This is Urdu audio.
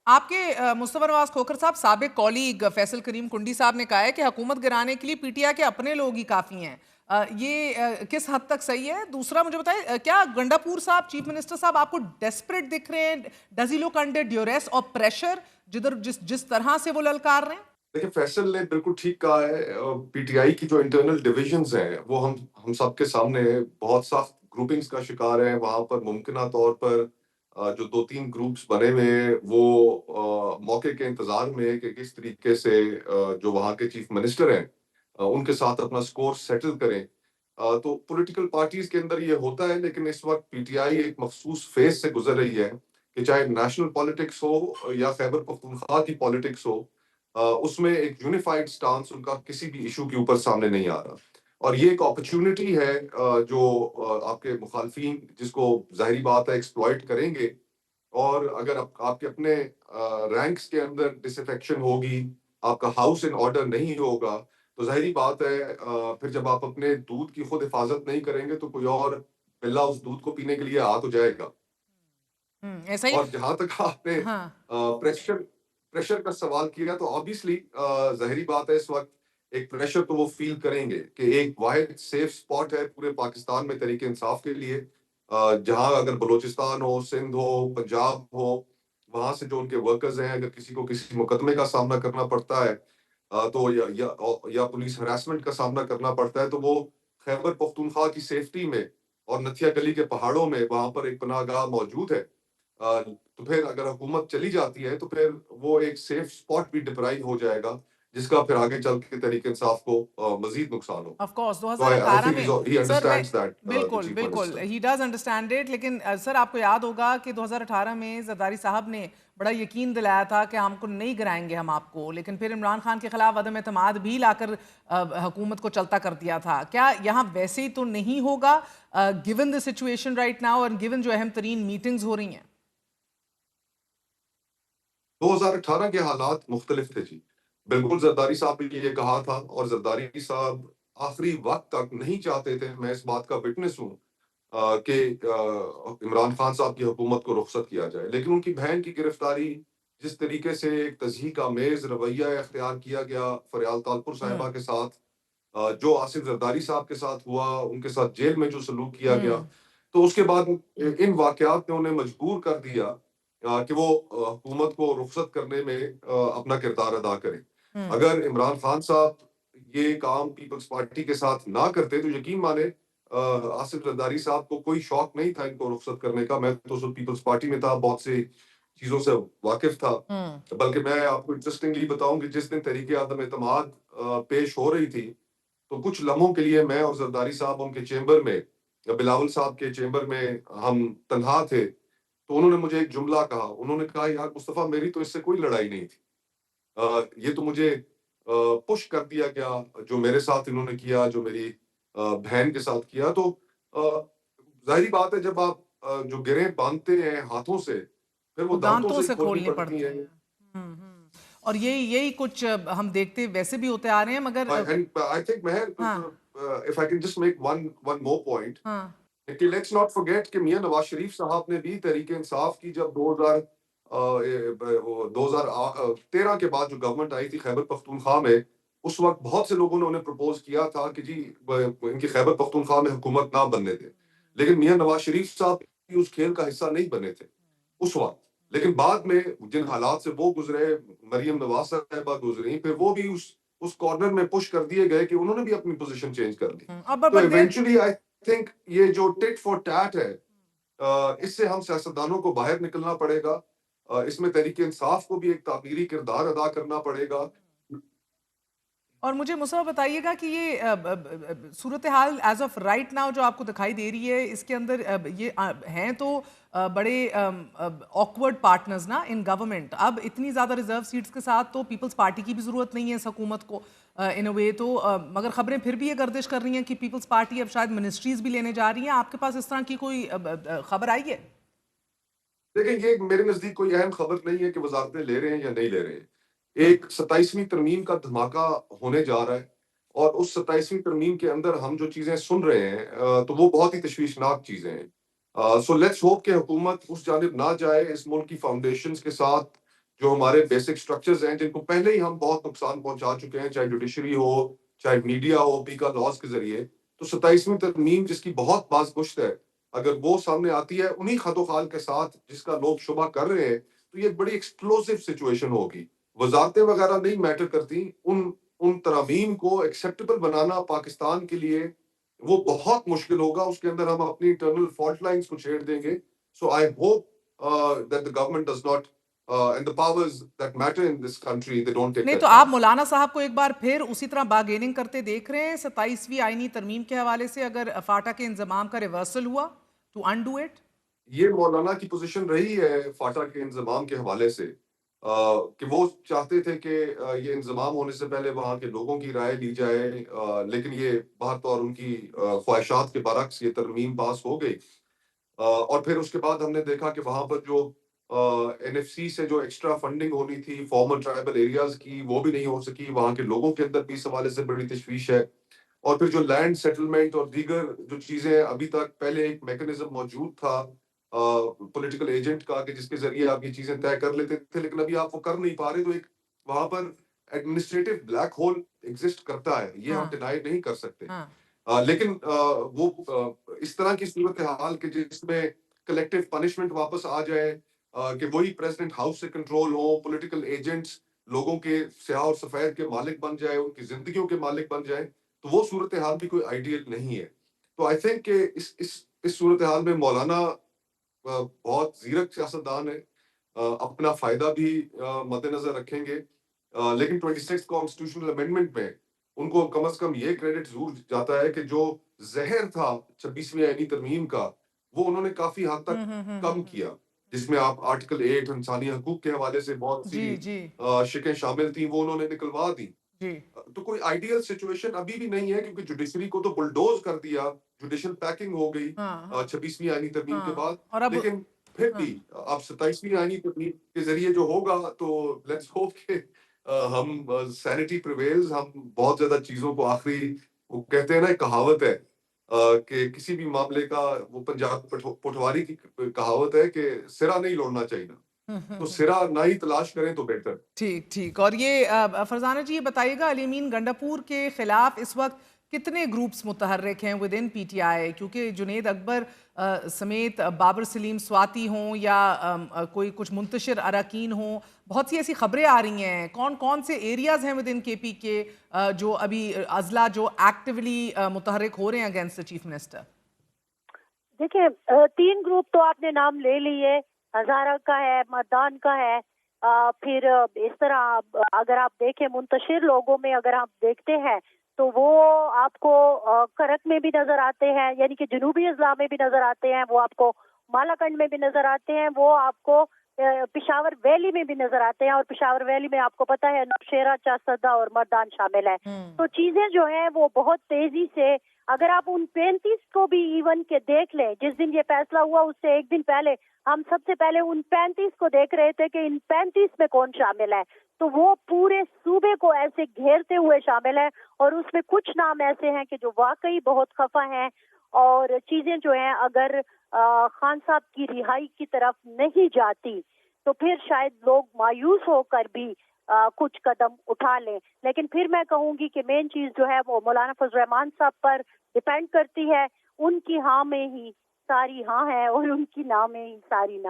آپ کے مصطفیٰ نواز کھوکھر صاحب، سابق کولیگ فیصل کریم کنڈی صاحب نے کہا ہے کہ حکومت گرانے کے لیے پی ٹی آئی کے اپنے لوگ ہی کافی ہیں. یہ کس حد تک صحیح ہے؟ دوسرا مجھے بتائیں، کیا گنڈاپور صاحب، چیف منسٹر صاحب، آپ کو ڈیسپریٹ دکھ رہے ہیں؟ Does he look under duress اور پریشر جس طرح سے وہ للکار رہے ہیں؟ دیکھیں، فیصل نے بالکل ٹھیک کہا ہے. پی ٹی آئی کی جو انٹرنل ڈویژنز ہیں وہ ہم سب کے سامنے بہت سخت گروپنگز کا شکار ہیں. وہاں پر ممکنہ طور پر جو 2-3 گروپس بنے ہوئے ہیں وہ موقع کے انتظار میں ہے کہ کس طریقے سے جو وہاں کے چیف منسٹر ہیں ان کے ساتھ اپنا سکور سیٹل کریں. تو پولیٹیکل پارٹیز کے اندر یہ ہوتا ہے، لیکن اس وقت پی ٹی آئی ایک مخصوص فیز سے گزر رہی ہے کہ چاہے نیشنل پالیٹکس ہو یا خیبر پختونخوا کی پالیٹکس ہو، اس میں ایک یونیفائڈ سٹانس ان کا کسی بھی ایشو کے اوپر سامنے نہیں آ رہا. اور یہ ایک اپرچونٹی ہے جو آپ کے مخالفین جس کو ظاہری بات ہے ایکسپلائٹ کریں گے. اور اگر آپ کے اپنے رینکس کے اندر ڈس افیکشن ہوگی، آپ کا ہاؤس ان آرڈر نہیں ہوگا، تو ظاہری بات ہے پھر جب آپ اپنے دودھ کی خود حفاظت نہیں کریں گے تو کوئی اور بلا اس دودھ کو پینے کے لیے آ تو جائے گا. ایسا ہی. اور جہاں تک آپ نے ہاں. پریشر کا سوال کیا تو آبویسلی ظاہری بات ہے اس وقت ایک پریشر تو وہ فیل کریں گے کہ ایک واحد سیف سپاٹ ہے پورے پاکستان میں تحریک انصاف کے لیے، جہاں اگر بلوچستان ہو، سندھ ہو، پنجاب ہو، وہاں سے جو ان کے ورکرز ہیں اگر کسی کو کسی مقدمے کا سامنا کرنا پڑتا ہے تو یا پولیس ہراسمنٹ کا سامنا کرنا پڑتا ہے تو وہ خیبر پختونخوا کی سیفٹی میں اور نتھیا گلی کے پہاڑوں میں وہاں پر ایک پناہ گاہ موجود ہے. تو پھر اگر حکومت چلی جاتی ہے تو پھر وہ ایک سیف سپاٹ بھی ڈپرائیو ہو جائے گا، جس کا پھر آگے چل کے تحریک انصاف کو مزید نقصان ہو. آف کورس تو I 2018 think میں he سر میں understands that, the بالکل chief بالکل minister. He does understand it. لیکن سر آپ کو یاد ہوگا کہ 2018 میں زرداری صاحب نے بڑا یقین دلایا تھا کہ ہم کو نہیں گرائیں گے ہم آپ کو، لیکن پھر عمران خان کے خلاف عدم اعتماد بھی لا کر حکومت کو چلتا کر دیا تھا. کیا یہاں ویسے ہی تو نہیں ہوگا given the situation right now اور گیون جو اہم ترین میٹنگز ہو رہی ہیں؟ 2018 کے حالات مختلف تھے جی. بالکل زرداری صاحب نے یہ کہا تھا اور زرداری صاحب آخری وقت تک نہیں چاہتے تھے، میں اس بات کا وٹنس ہوں کہ عمران خان صاحب کی حکومت کو رخصت کیا جائے. لیکن ان کی بہن کی گرفتاری، جس طریقے سے ایک تضحیک آمیز رویہ اختیار کیا گیا فریال تالپور صاحبہ کے ساتھ، جو آصف زرداری صاحب کے ساتھ ہوا، ان کے ساتھ جیل میں جو سلوک کیا گیا، تو اس کے بعد ان واقعات نے انہیں مجبور کر دیا کہ وہ حکومت کو رخصت کرنے میں اپنا کردار ادا کریں. اگر عمران خان صاحب یہ کام پیپلز پارٹی کے ساتھ نہ کرتے تو یقین مانے آصف زرداری صاحب کو کوئی شوق نہیں تھا ان کو رخصت کرنے کا. میں تو پیپلز پارٹی میں تھا، بہت سی چیزوں سے واقف تھا. بلکہ میں آپ کو انٹرسٹنگلی بتاؤں کہ جس دن تحریک عدم اعتماد پیش ہو رہی تھی تو کچھ لمحوں کے لیے میں اور زرداری صاحب ان کے چیمبر میں، بلاول صاحب کے چیمبر میں ہم تنہا تھے. تو انہوں نے مجھے ایک جملہ کہا، انہوں نے کہا یار مصطفیٰ میری تو اس سے کوئی لڑائی نہیں تھی، یہ تو مجھے پش کر دیا گیا جو میرے ساتھ انہوں نے کیا، جو میری بہن کے ساتھ کیا. تو ظاہری بات ہے جب آپ جو گرہیں باندھتے ہیں ہاتھوں سے پھر وہ دانتوں دانتوں سے ہی سے کھولنی کھولنی پڑتی پڑتی ہیں. ہیں. اور یہی کچھ ہم دیکھتے ویسے بھی ہوتے آ رہے ہیں. مگر And I think Meher, ہاں if I can just make one more point, ہاں کہ لیٹس ناٹ forget کہ میاں نواز شریف صاحب نے بھی تحریک انصاف کی جب 2013 کے بعد جو گورنمنٹ آئی تھی خیبر پختونخوا میں، اس وقت بہت سے لوگوں نے انہیں پرپوز کیا تھا کہ جی ان کی خیبر پختونخوا میں حکومت نہ بننے دیں. لیکن میاں نواز شریف صاحب بھی اس کھیل کا حصہ نہیں بنے تھے اس وقت. لیکن بعد میں جن حالات سے وہ گزرے، مریم نواز صاحبہ گزری، پھر وہ بھی اس کارنر میں پش کر دیے گئے کہ انہوں نے بھی اپنی پوزیشن چینج کر لی. تو ایونچولی آئی تھنک یہ جو ٹٹ فور ٹیٹ ہے، اس سے ہم سیاستدانوں کو باہر نکلنا پڑے گا. اس میں تحریک انصاف کو بھی ایک تعمیری کردار ادا کرنا پڑے گا. اور مجھے مصطفیٰ بتائیے گا کہ یہ صورتحال ایز آف رائٹ ناؤ جو آپ کو دکھائی دے رہی ہے، اس کے اندر یہ ہیں تو بڑے آکورڈ پارٹنرز نا ان گورنمنٹ. اب اتنی زیادہ ریزرو سیٹس کے ساتھ تو پیپلز پارٹی کی بھی ضرورت نہیں ہے اس حکومت کو ان اے وے. تو مگر خبریں پھر بھی یہ گردش کر رہی ہیں کہ پیپلز پارٹی اب شاید منسٹریز بھی لینے جا رہی ہیں. آپ کے پاس اس طرح کی کوئی خبر آئی ہے؟ دیکھیں یہ میرے نزدیک کوئی اہم خبر نہیں ہے کہ وزارتیں لے رہے ہیں یا نہیں لے رہے ہیں. ایک 27ویں ترمیم کا دھماکہ ہونے جا رہا ہے اور اس 27ویں ترمیم کے اندر ہم جو چیزیں سن رہے ہیں تو وہ بہت ہی تشویشناک چیزیں ہیں. سو لیٹس ہوپ کہ حکومت اس جانب نہ جائے. اس ملک کی فاؤنڈیشنز کے ساتھ جو ہمارے بیسک سٹرکچرز ہیں جن کو پہلے ہی ہم بہت نقصان پہنچا چکے ہیں، چاہے جوڈیشری ہو، چاہے میڈیا ہو، پیکا لاز کے ذریعے. تو 27ویں ترمیم جس کی بہت باز پشت ہے، اگر وہ سامنے آتی ہے انہی خط و خال کے ساتھ جس کا لوگ شبہ کر رہے ہیں، تو یہ بڑی ایکسپلوسیو سچویشن ہوگی. وزارتیں وغیرہ نہیں میٹر کرتی، ان ترامیم کو ایکسیپٹیبل بنانا پاکستان کے لیے وہ بہت مشکل ہوگا. اس کے اندر ہم اپنی انٹرنل فالٹ لائنز کو چھیڑ دیں گے. So I hope that the government does not and the powers that matter in this country, they don't take نہیں تو that آپ chance. مولانا صاحب کو ایک بار پھر اسی طرح بارگیننگ کرتے دیکھ رہے ہیں 27ویں آئینی ترمیم کے حوالے سے، اگر فاٹا کے انضمام کا ریورسل ہوا ٹو انڈو اٹ؟ یہ مولانا کی پوزیشن رہی ہے فاٹا کے انضمام کے حوالے سے کہ وہ چاہتے تھے کہ یہ انضمام ہونے سے پہلے وہاں کے لوگوں کی رائے لی جائے، لیکن یہ بہر طور ان کی خواہشات کے برعکس یہ ترمیم پاس ہو گئی. اور پھر اس کے بعد ہم نے دیکھا کہ وہاں پر جو این ایف سی سے جو ایکسٹرا فنڈنگ ہونی تھی فارمر ٹرائبل ایریاز کی، وہ بھی نہیں ہو سکی. وہاں کے لوگوں کے اندر بھی اس حوالے سے بڑی تشویش ہے. اور پھر جو لینڈ سیٹلمنٹ اور دیگر جو چیزیں ابھی تک پہلے ایک میکنزم موجود تھا پولیٹیکل ایجنٹ کا کہ جس کے ذریعے آپ یہ چیزیں طے کر لیتے تھے، لیکن ابھی آپ وہ کر نہیں پا رہے. تو ایک وہاں پر ایڈمنسٹریٹو بلیک ہول ایگزسٹ کرتا ہے، یہ ہم ہاں ڈینائی نہیں کر سکتے. ہاں لیکن وہ اس طرح کی صورتحال کہ جس میں کلیکٹیو پنشمنٹ واپس آ جائے، کہ وہی پریزیڈنٹ ہاؤس سے کنٹرول ہو، پولیٹیکل ایجنٹس لوگوں کے سیاہ اور سفید کے مالک بن جائے، ان کی زندگیوں کے مالک بن جائے، تو وہ صورتحال بھی کوئی آئیڈیل نہیں ہے. تو آئی تھنک کہ اس صورتحال میں مولانا بہت زیرک سیاستدان ہے، اپنا فائدہ بھی مد نظر رکھیں گے. لیکن 26 کانسٹیٹیوشنل امینڈمنٹ میں ان کو کم از کم یہ کریڈٹ ضرور جاتا ہے کہ جو زہر تھا 26ویں آئینی ترمیم کا، وہ انہوں نے کافی حد تک کم کیا، جس میں آپ آرٹیکل 8 انسانی حقوق کے حوالے سے بہت جی سی جی شکیں شامل تھیں، وہ انہوں نے نکلوا دی. جی تو کوئی آئیڈیل سچویشن ابھی بھی نہیں ہے، کیونکہ جوڈیشری کو تو بلڈوز کر دیا، جوڈیشل پیکنگ ہو گئی ہاں ہاں 26ویں آئینی ترمیم کے ہاں بعد. اور اب لیکن پھر ہاں بھی اب 27ویں آئینی ترمیم کے ذریعے جو ہوگا تو لیٹس ہوپ کہ ہم سینٹی پریویلز، ہم بہت زیادہ چیزوں کو آخری، وہ کہتے ہیں نا ایک کہاوت ہے کہ کسی بھی معاملے کا، وہ پنجاب پٹواری کی کہاوت ہے کہ سرا نہیں لوڑنا چاہیے، تو سرا نہ ہی تلاش کریں تو بہتر. ٹھیک ٹھیک. اور یہ فرزانہ جی یہ بتائیے گا، علی امین گنڈاپور کے خلاف اس وقت کتنے گروپس متحرک ہیں with in P T I? کیونکہ جنید اکبر سمیت بابر سلیم سواتی ہوں یا کوئی کچھ منتشر اراکین ہوں، بہت سی ایسی خبریں آ رہی ہیں. کون کون سے ایریاز ہیں ود ان کے پی کے جو ابھی اضلاع جو ایکٹیولی متحرک ہو رہے ہیں اگینسٹ چیف منسٹر؟ دیکھیں 3 گروپ تو آپ نے نام لے لیے، ہزارہ کا ہے، مردان کا ہے، پھر اس طرح اگر آپ دیکھیں منتشر لوگوں میں اگر آپ دیکھتے ہیں تو وہ آپ کو کرک میں بھی نظر آتے ہیں، یعنی کہ جنوبی اضلاع میں بھی نظر آتے ہیں، وہ آپ کو مالاکنڈ میں بھی نظر آتے ہیں، وہ آپ کو پشاور ویلی میں بھی نظر آتے ہیں، اور پشاور ویلی میں آپ کو پتہ ہے نوشیرہ، چاسدہ اور مردان شامل ہے. تو چیزیں جو ہیں وہ بہت تیزی سے، اگر آپ ان 35 کو بھی ایون کے دیکھ لیں، جس دن یہ فیصلہ ہوا اس سے ایک دن پہلے ہم سب سے پہلے ان 35 کو دیکھ رہے تھے کہ ان 35 میں کون شامل ہے، تو وہ پورے صوبے کو ایسے گھیرتے ہوئے شامل ہے. اور اس میں کچھ نام ایسے ہیں کہ جو واقعی بہت خفا ہیں، اور چیزیں جو ہیں اگر خان صاحب کی رہائی کی طرف نہیں جاتی تو پھر شاید لوگ مایوس ہو کر بھی کچھ قدم اٹھا لیں. لیکن پھر میں کہوں گی کہ مین چیز جو ہے وہ مولانا فضل الرحمان صاحب پر ڈیپینڈ کرتی ہے. ان کی ہاں میں ہی ساری ہاں ہے اور ان کی نہ میں ہی ساری نہ.